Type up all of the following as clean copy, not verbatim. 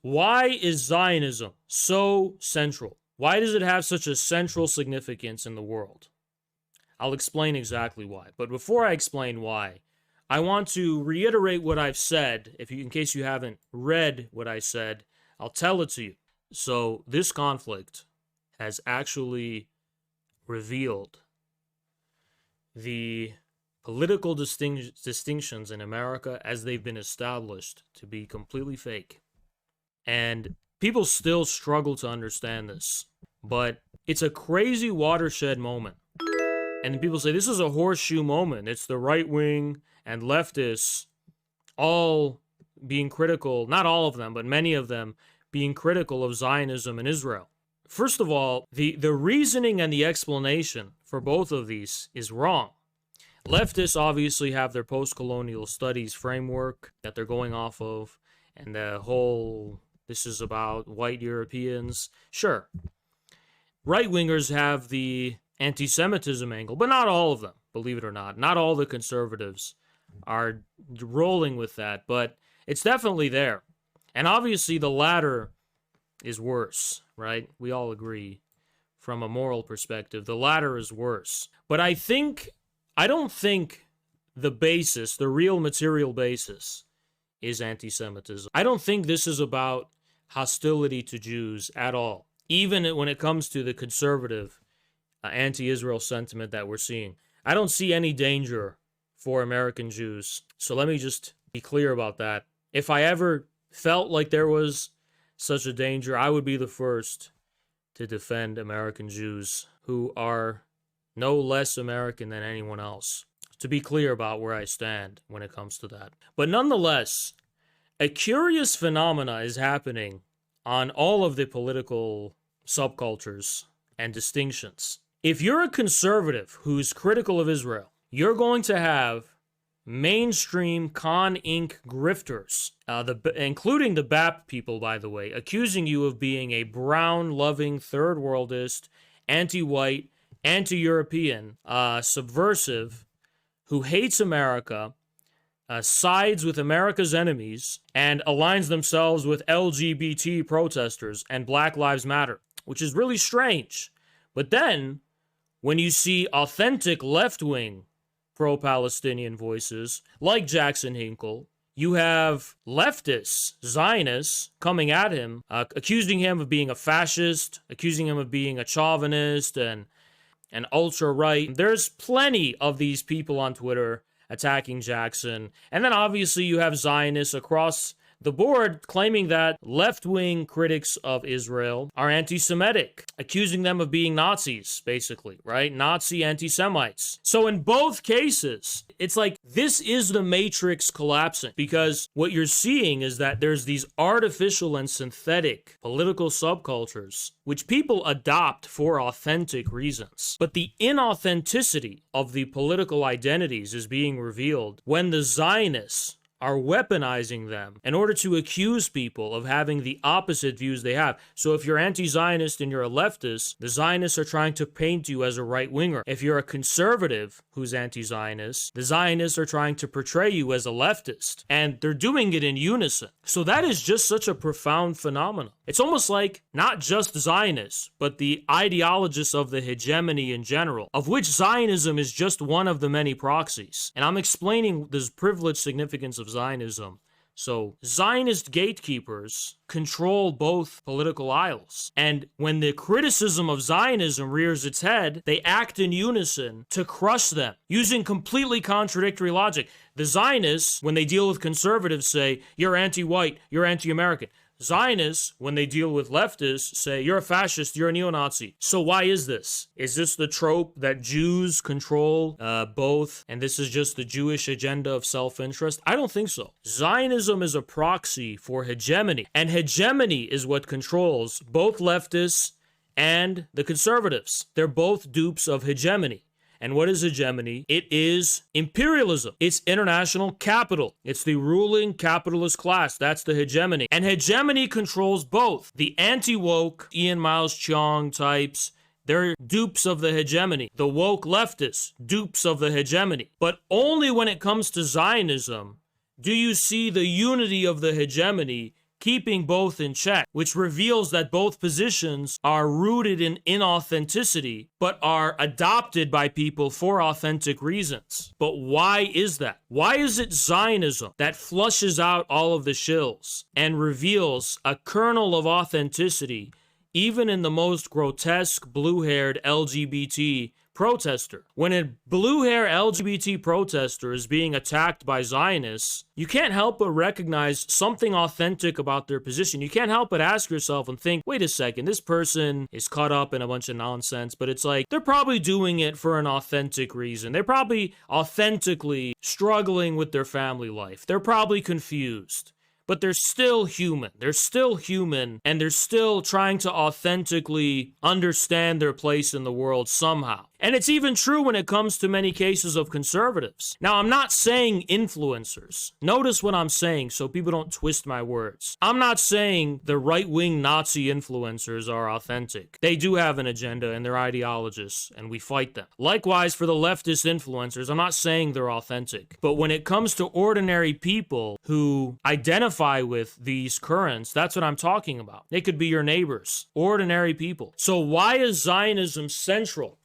Why is Zionism so central? Why does it have such a central significance in the world? I'll explain exactly why. But before I explain why, I want to reiterate what I've said. In case you haven't read what I said, I'll tell it to you. So this conflict has actually revealed the political distinctions in America as they've been established to be completely fake. And people still struggle to understand this. But it's a crazy watershed moment. And people say this is a horseshoe moment. It's the right wing and leftists all being critical, not all of them, but many of them being critical of Zionism and Israel. First of all, the reasoning and the explanation for both of these is wrong. Leftists obviously have their post-colonial studies framework that they're going off of, and the whole, this is about white Europeans. Sure. Right-wingers have the anti-Semitism angle, but not all of them, believe it or not. Not all the conservatives are rolling with that, but it's definitely there. And obviously the latter is worse, right? We all agree from a moral perspective. The latter is worse. But I don't think the basis, the real material basis, is anti-Semitism. I don't think this is about hostility to Jews at all, even when it comes to the conservative anti-Israel sentiment that we're seeing. I don't see any danger for American Jews. So let me just be clear about that. If I ever felt like there was such a danger, I would be the first to defend American Jews who are no less American than anyone else. To be clear about where I stand when it comes to that. But nonetheless, a curious phenomena is happening on all of the political subcultures and distinctions. If you're a conservative who's critical of Israel, you're going to have mainstream con Inc. grifters, including the BAP people, by the way, accusing you of being a brown-loving, third-worldist, anti-white, anti-European, subversive, who hates America, sides with America's enemies, and aligns themselves with LGBT protesters and Black Lives Matter, which is really strange. But then, when you see authentic left-wing pro-Palestinian voices, like Jackson Hinkle, you have leftists, Zionists, coming at him, accusing him of being a fascist, accusing him of being a chauvinist, and ultra-right. There's plenty of these people on Twitter attacking Jackson. And then obviously you have Zionists across the board claiming that left-wing critics of Israel are anti-Semitic, accusing them of being Nazis, basically, right? Nazi anti-Semites. So in both cases, it's like this is the matrix collapsing, because what you're seeing is that there's these artificial and synthetic political subcultures which people adopt for authentic reasons. But the inauthenticity of the political identities is being revealed when the Zionists are weaponizing them in order to accuse people of having the opposite views they have. So if you're anti-Zionist and you're a leftist, the Zionists are trying to paint you as a right-winger. If you're a conservative who's anti-Zionist, the Zionists are trying to portray you as a leftist. And they're doing it in unison. So that is just such a profound phenomenon. It's almost like not just Zionists, but the ideologists of the hegemony in general, of which Zionism is just one of the many proxies. And I'm explaining this privileged significance of Zionism. So Zionist gatekeepers control both political aisles. And when the criticism of Zionism rears its head, they act in unison to crush them, using completely contradictory logic. The Zionists, when they deal with conservatives, say, you're anti-white, you're anti-American. Zionists, when they deal with leftists, say, you're a fascist, you're a neo-Nazi. So why is this? Is this the trope that Jews control both, and this is just the Jewish agenda of self-interest? I don't think so. Zionism is a proxy for hegemony, and hegemony is what controls both leftists and the conservatives. They're both dupes of hegemony. And what is hegemony? It is imperialism. It's international capital. It's the ruling capitalist class. That's the hegemony. And hegemony controls both. The anti-woke, Ian Miles Cheong types, they're dupes of the hegemony. The woke leftists, dupes of the hegemony. But only when it comes to Zionism do you see the unity of the hegemony keeping both in check, which reveals that both positions are rooted in inauthenticity, but are adopted by people for authentic reasons. But why is that? Why is it Zionism that flushes out all of the shills and reveals a kernel of authenticity even in the most grotesque blue-haired LGBT protester? When a blue-hair LGBT protester is being attacked by Zionists, you can't help but recognize something authentic about their position. You can't help but ask yourself and think, wait a second, this person is caught up in a bunch of nonsense, but it's like, they're probably doing it for an authentic reason. They're probably authentically struggling with their family life. They're probably confused. But they're still human. They're still human, and they're still trying to authentically understand their place in the world somehow. And it's even true when it comes to many cases of conservatives. Now, I'm not saying influencers. Notice what I'm saying so people don't twist my words. I'm not saying the right-wing Nazi influencers are authentic. They do have an agenda and they're ideologists, and we fight them. Likewise, for the leftist influencers, I'm not saying they're authentic. But when it comes to ordinary people who identify with these currents, that's what I'm talking about. They could be your neighbors, ordinary people. So why is Zionism central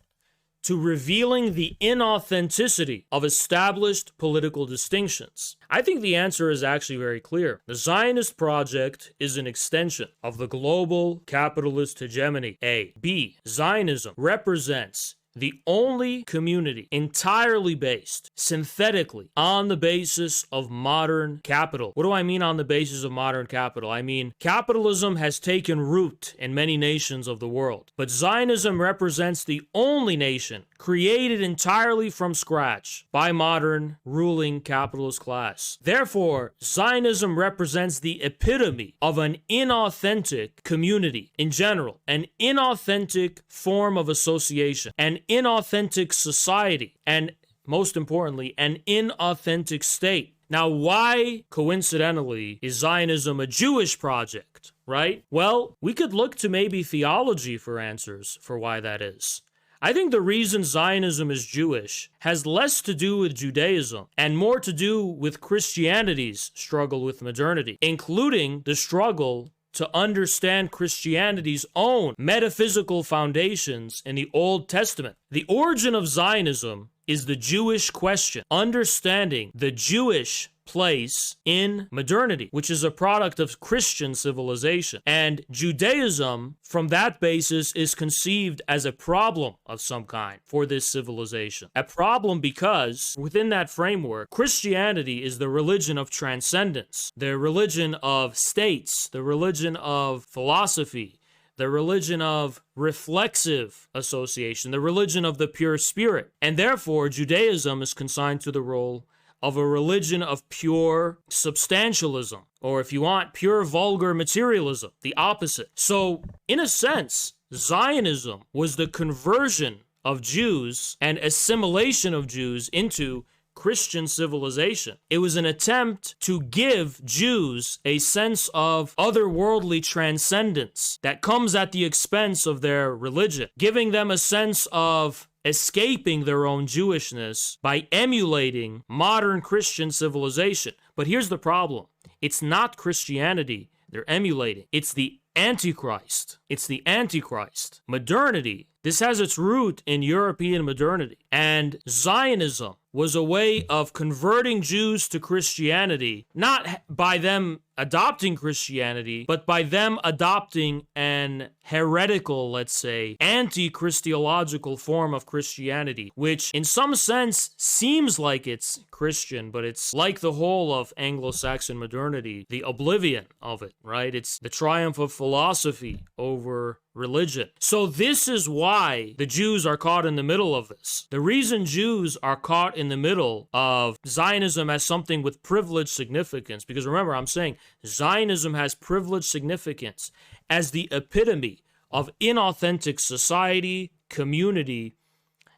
to revealing the inauthenticity of established political distinctions? I think the answer is actually very clear. The Zionist project is an extension of the global capitalist hegemony. A. B. Zionism represents the only community entirely based synthetically on the basis of modern capital. What do I mean on the basis of modern capital? I mean, capitalism has taken root in many nations of the world, but Zionism represents the only nation created entirely from scratch by modern ruling capitalist class. Therefore, Zionism represents the epitome of an inauthentic community in general, an inauthentic form of association, an inauthentic society, and most importantly, an inauthentic state. Now, why, coincidentally, is Zionism a Jewish project, right? Well, we could look to maybe theology for answers for why that is. I think the reason Zionism is Jewish has less to do with Judaism and more to do with Christianity's struggle with modernity, including the struggle to understand Christianity's own metaphysical foundations in the Old Testament. The origin of Zionism is the Jewish question, understanding the Jewish place in modernity, which is a product of Christian civilization. And Judaism, from that basis, is conceived as a problem of some kind for this civilization. A problem because, within that framework, Christianity is the religion of transcendence, the religion of states, the religion of philosophy, the religion of reflexive association, the religion of the pure spirit. And therefore, Judaism is consigned to the role of a religion of pure substantialism, or if you want, pure vulgar materialism, the opposite. So, in a sense, Zionism was the conversion of Jews and assimilation of Jews into Christian civilization. It was an attempt to give Jews a sense of otherworldly transcendence that comes at the expense of their religion, giving them a sense of escaping their own Jewishness by emulating modern Christian civilization. But here's the problem. It's not Christianity they're emulating. It's the Antichrist. It's the Antichrist. Modernity, this has its root in European modernity. And Zionism was a way of converting Jews to Christianity, not by them adopting Christianity, but by them adopting an heretical, let's say, anti-Christological form of Christianity, which in some sense seems like it's Christian, but it's like the whole of Anglo-Saxon modernity, the oblivion of it, right? It's the triumph of philosophy over religion. So this is why the Jews are caught in the middle of this. The reason Jews are caught in the middle of Zionism as something with privileged significance, because remember, I'm saying Zionism has privileged significance as the epitome of inauthentic society, community,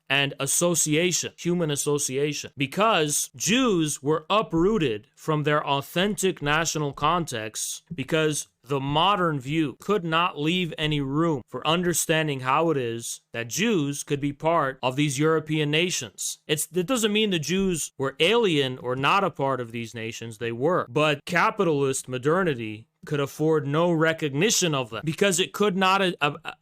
and association, human association, because Jews were uprooted from their authentic national contexts because the modern view could not leave any room for understanding how it is that Jews could be part of these European nations. It doesn't mean the Jews were alien or not a part of these nations. They were. But capitalist modernity could afford no recognition of them because it could not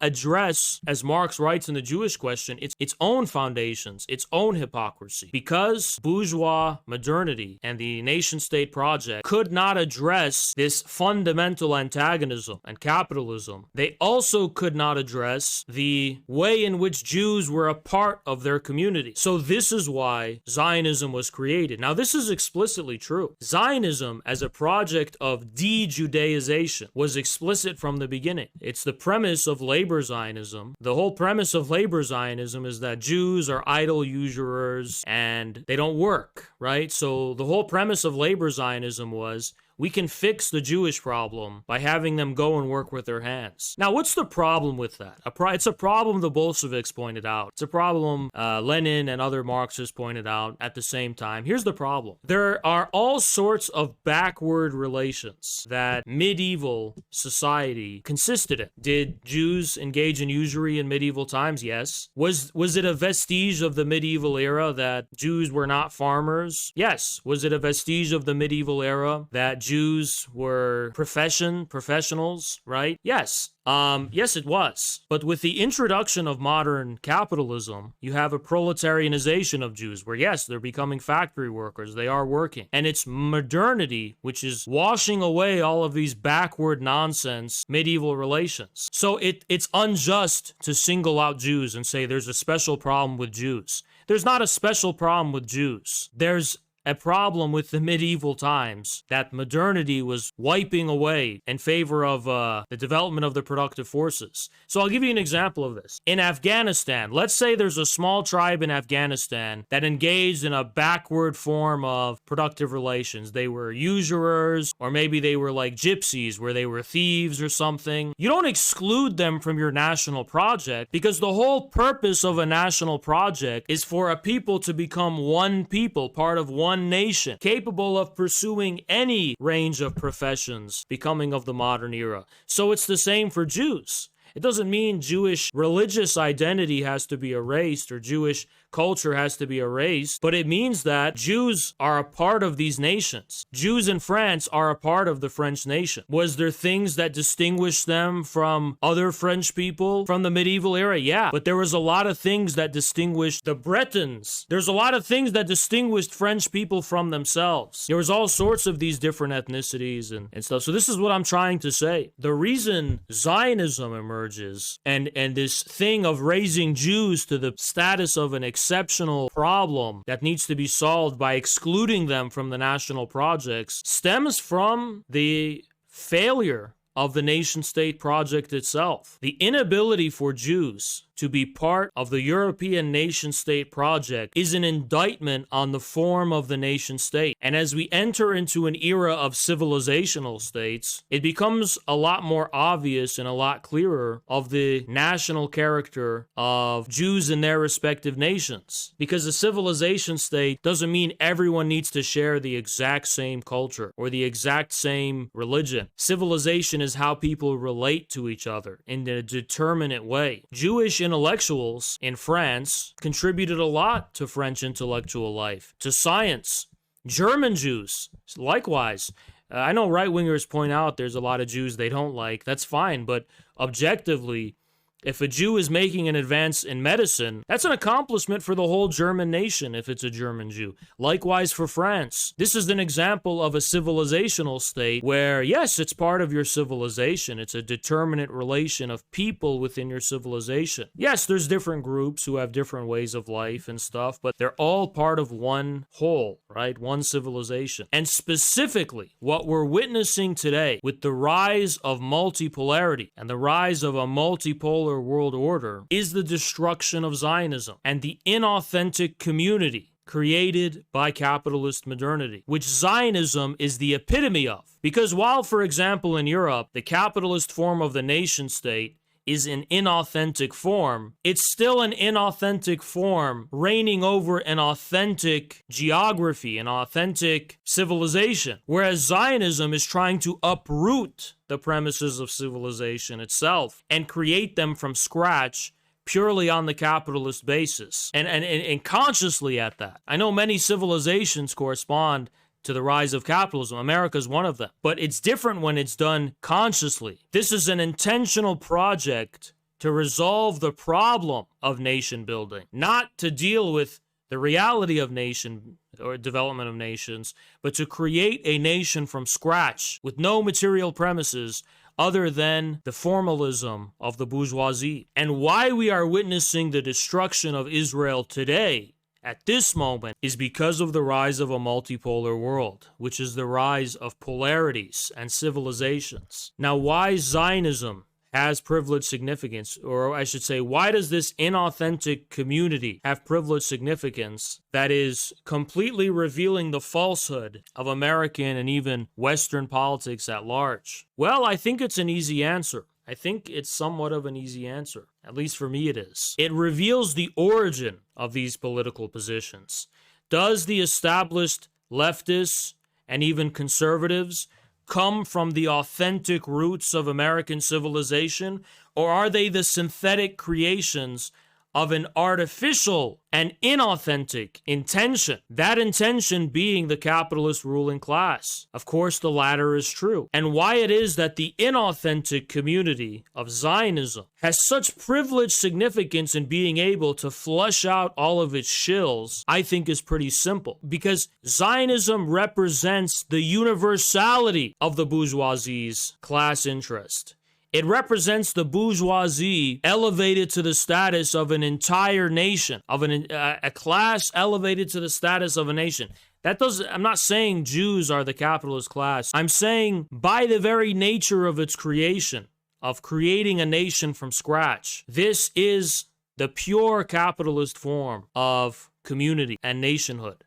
address, as Marx writes in The Jewish Question, its own foundations, its own hypocrisy. Because bourgeois modernity and the nation-state project could not address this fundamental antagonism and capitalism, they also could not address the way in which Jews were a part of their community. So this is why Zionism was created. Now, this is explicitly true. Zionism, as a project of de-Judaization, was explicit from the beginning. It's the premise of labor Zionism. The whole premise of labor Zionism is that Jews are idle usurers and they don't work, right? So the whole premise of labor Zionism was, we can fix the Jewish problem by having them go and work with their hands. Now, what's the problem with that? It's a problem the Bolsheviks pointed out. It's a problem Lenin and other Marxists pointed out at the same time. Here's the problem. There are all sorts of backward relations that medieval society consisted in. Did Jews engage in usury in medieval times? Yes. Was it a vestige of the medieval era that Jews were not farmers? Yes. Was it a vestige of the medieval era that Jews were professionals, right? Yes. Yes, it was. But with the introduction of modern capitalism, you have a proletarianization of Jews where, yes, they're becoming factory workers. They are working. And it's modernity, which is washing away all of these backward nonsense medieval relations. So it's unjust to single out Jews and say there's a special problem with Jews. There's not a special problem with Jews. There's a problem with the medieval times that modernity was wiping away in favor of the development of the productive forces. So I'll give you an example of this. In Afghanistan, let's say there's a small tribe in Afghanistan that engaged in a backward form of productive relations. They were usurers, or maybe they were like gypsies, where they were thieves or something. You don't exclude them from your national project, because the whole purpose of a national project is for a people to become one people, part of one nation, capable of pursuing any range of professions becoming of the modern era. So it's the same for Jews. It doesn't mean Jewish religious identity has to be erased or Jewish culture has to be erased, but it means that Jews are a part of these nations. Jews in France are a part of the French nation. Was there things that distinguished them from other French people from the medieval era? Yeah, but there was a lot of things that distinguished the Bretons. There's a lot of things that distinguished French people from themselves. There was all sorts of these different ethnicities and stuff. So this is what I'm trying to say. The reason Zionism emerges and this thing of raising Jews to the status of an exceptional problem that needs to be solved by excluding them from the national projects stems from the failure of the nation-state project itself. The inability for Jews to be part of the European nation-state project is an indictment on the form of the nation-state. And as we enter into an era of civilizational states, it becomes a lot more obvious and a lot clearer of the national character of Jews in their respective nations. Because a civilization state doesn't mean everyone needs to share the exact same culture or the exact same religion. Civilization is how people relate to each other in a determinate way. Jewish intellectuals in France contributed a lot to French intellectual life, to science. German Jews, likewise. I know right-wingers point out there's a lot of Jews they don't like. That's fine, but objectively, if a Jew is making an advance in medicine, that's an accomplishment for the whole German nation if it's a German Jew. Likewise for France. This is an example of a civilizational state where, yes, it's part of your civilization. It's a determinate relation of people within your civilization. Yes, there's different groups who have different ways of life and stuff, but they're all part of one whole, right? One civilization. And specifically, what we're witnessing today with the rise of multipolarity and the rise of a multipolar world order is the destruction of Zionism and the inauthentic community created by capitalist modernity, which Zionism is the epitome of. Because while, for example, in Europe, the capitalist form of the nation state is an inauthentic form, it's still an inauthentic form reigning over an authentic geography, an authentic civilization. Whereas Zionism is trying to uproot the premises of civilization itself and create them from scratch purely on the capitalist basis and consciously at that. I know many civilizations correspond to the rise of capitalism. America is one of them. But it's different when it's done consciously. This is an intentional project to resolve the problem of nation building, not to deal with the reality of nation or development of nations, but to create a nation from scratch with no material premises other than the formalism of the bourgeoisie. And why we are witnessing the destruction of Israel today, at this moment, is because of the rise of a multipolar world, which is the rise of polarities and civilizations. Now, why Zionism has privileged significance, or I should say, why does this inauthentic community have privileged significance that is completely revealing the falsehood of American and even Western politics at large? Well, I think it's an easy answer. I think it's somewhat of an easy answer. At least for me it is. It reveals the origin of these political positions. Does the established leftists and even conservatives come from the authentic roots of American civilization, or are they the synthetic creations of an artificial and inauthentic intention? That intention being the capitalist ruling class. Of course, the latter is true. And why it is that the inauthentic community of Zionism has such privileged significance in being able to flush out all of its shills, I think is pretty simple. Because Zionism represents the universality of the bourgeoisie's class interest. It represents the bourgeoisie elevated to the status of an entire nation, of a class elevated to the status of a nation. I'm not saying Jews are the capitalist class. I'm saying by the very nature of its creation, of creating a nation from scratch, this is the pure capitalist form of community and nationhood.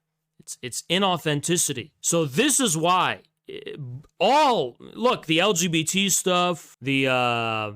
It's inauthenticity. So this is why the LGBT stuff, the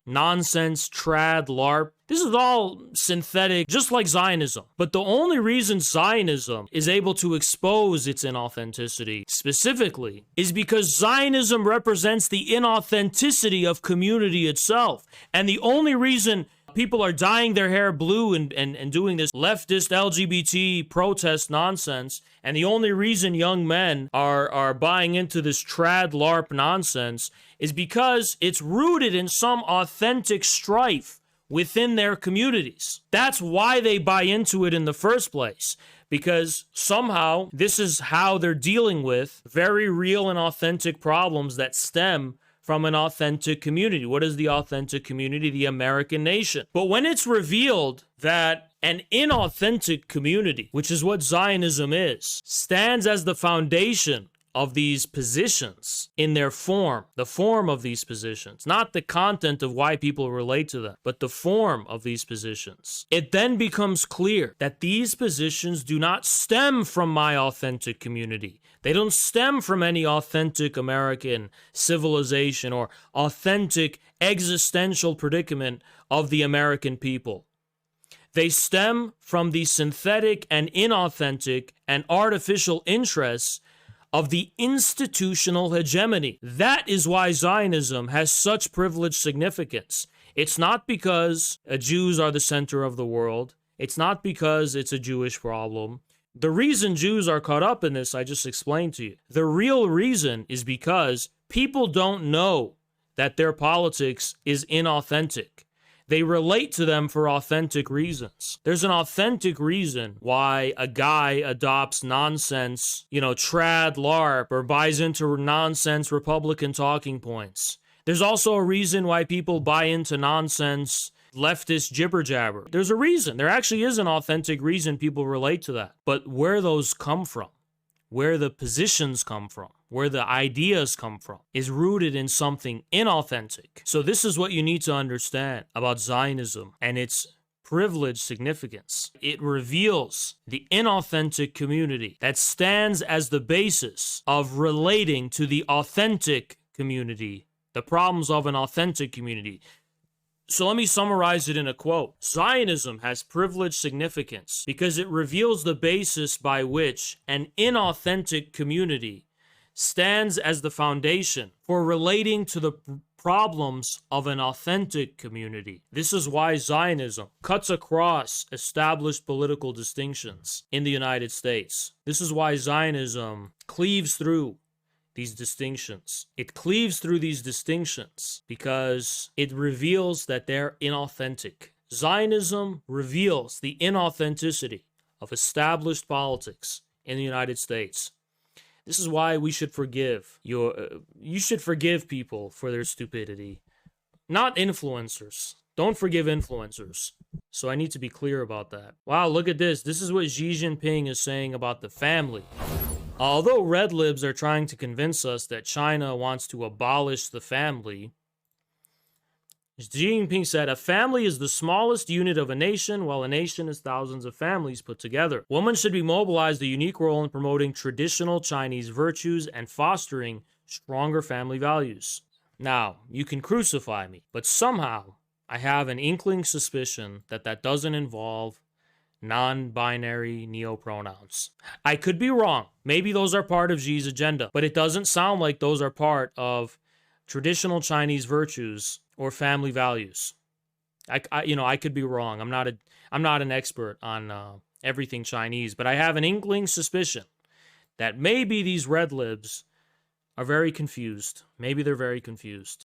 nonsense, trad, LARP, this is all synthetic, just like Zionism. But the only reason Zionism is able to expose its inauthenticity specifically is because Zionism represents the inauthenticity of community itself. And the only reason people are dyeing their hair blue and doing this leftist LGBT protest nonsense, and the only reason young men are buying into this trad LARP nonsense is because it's rooted in some authentic strife within their communities. That's why they buy into it in the first place, because somehow this is how they're dealing with very real and authentic problems that stem from an authentic community. What is the authentic community? The American nation. But when it's revealed that an inauthentic community, which is what Zionism is, stands as the foundation of these positions in their form, the form of these positions, not the content of why people relate to them, but the form of these positions, it then becomes clear that these positions do not stem from my authentic community. They don't stem from any authentic American civilization or authentic existential predicament of the American people. They stem from the synthetic and inauthentic and artificial interests of the institutional hegemony. That is why Zionism has such privileged significance. It's not because Jews are the center of the world. It's not because it's a Jewish problem. The reason Jews are caught up in this, I just explained to you. The real reason is because people don't know that their politics is inauthentic. They relate to them for authentic reasons. There's an authentic reason why a guy adopts nonsense, trad LARP, or buys into nonsense Republican talking points. There's also a reason why people buy into nonsense leftist jibber jabber. There's a reason. There actually is an authentic reason people relate to that. But where those come from, where the positions come from, where the ideas come from, is rooted in something inauthentic. So this is what you need to understand about Zionism and its privileged significance. It reveals the inauthentic community that stands as the basis of relating to the authentic community, the problems of an authentic community. So let me summarize it in a quote. Zionism has privileged significance because it reveals the basis by which an inauthentic community stands as the foundation for relating to the problems of an authentic community. This is why Zionism cuts across established political distinctions in the United States. This is why Zionism cleaves through these distinctions. It cleaves through these distinctions because it reveals that they're inauthentic. Zionism reveals the inauthenticity of established politics in the United States. This is why we should forgive you should forgive people for their stupidity, not influencers. Don't forgive influencers. So I need to be clear about that. Wow, look at this. This is what Xi Jinping is saying about the family. Although red libs are trying to convince us that China wants to abolish the family, Xi Jinping said, a family is the smallest unit of a nation, while a nation is thousands of families put together. Women should be mobilized a unique role in promoting traditional Chinese virtues and fostering stronger family values. Now, you can crucify me, but somehow I have an inkling suspicion that that doesn't involve non-binary neopronouns. I could be wrong. Maybe those are part of Xi's agenda, but it doesn't sound like those are part of traditional Chinese virtues or family values. I could be wrong. I'm not an expert on everything Chinese, but I have an inkling suspicion that maybe these red libs are very confused. Maybe they're very confused.